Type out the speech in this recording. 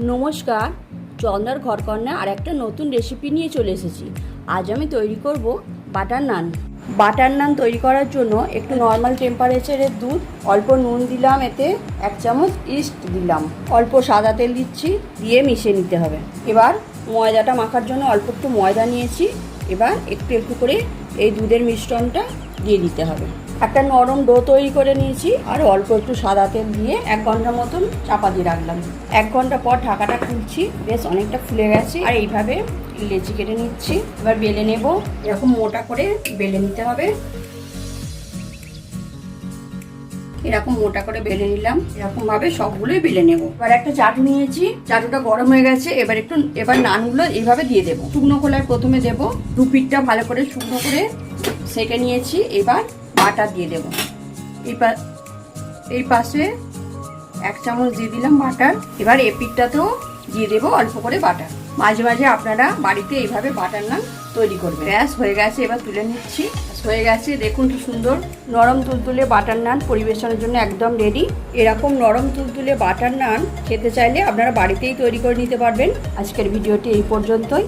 নমস্কার, চন্দ্রার ঘরকন্যা আর একটা নতুন রেসিপি নিয়ে চলে এসেছি। আজ আমি তৈরি করব বাটার নান। বাটার নান তৈরি করার জন্য একটু নর্মাল টেম্পারেচারের দুধ, অল্প নুন দিলাম, এতে 1 চামচ ইস্ট দিলাম, অল্প সাদা তেল দিচ্ছি, দিয়ে মিশিয়ে নিতে হবে। এবার ময়দাটা মাখার জন্য অল্প একটু ময়দা নিয়েছি। এবার একটু একটু করে এই দুধের মিশ্রণটা দিয়ে দিতে হবে। একটা নরম ডো তৈরি করে নিয়েছি আর অল্প একটু সাদা তেল দিয়ে 1 ঘন্টা মতন চাপা দিয়ে রাখলাম। 1 ঘন্টা পর ঢাকাটা খুলছি, বেশ অনেকটা ফুলে গেছে। আর এইভাবে লেচি কেটে নিচ্ছি। এবার বেলে নেব, এরকম মোটা করে বেলে নিতে হবে। এরকম মোটা করে বেলে নিলাম, এরকম ভাবে সবগুলোই বেলে নেব। এবার একটা চাটু নিয়েছি, চাটুটা গরম হয়ে গেছে। এবার নানগুলো এইভাবে দিয়ে দেবো। শুকনো খোলায় প্রথমে দেবো, দু পিঠটা ভালো করে শুকনো করে সেঁকে নিয়েছি। এবার বাটার দিয়ে দেবো। এই পাশে 1 চামচ দিয়ে দিলাম বাটার। এবার এই পিঠটাতেও দিয়ে দেবো অল্প করে বাটার। মাঝে মাঝে আপনারা বাড়িতে এইভাবে বাটার নান তৈরি করবেন। ব্যাস হয়ে গেছে, এবার তুলে নিচ্ছি। হয়ে গেছে, দেখুন কি সুন্দর নরম তুলতুলে বাটার নান পরিবেশনের জন্য একদম রেডি। এরকম নরম তুলতুলে বাটার নান খেতে চাইলে আপনারা বাড়িতেই তৈরি করে নিতে পারবেন। আজকের ভিডিওটি এই পর্যন্তই।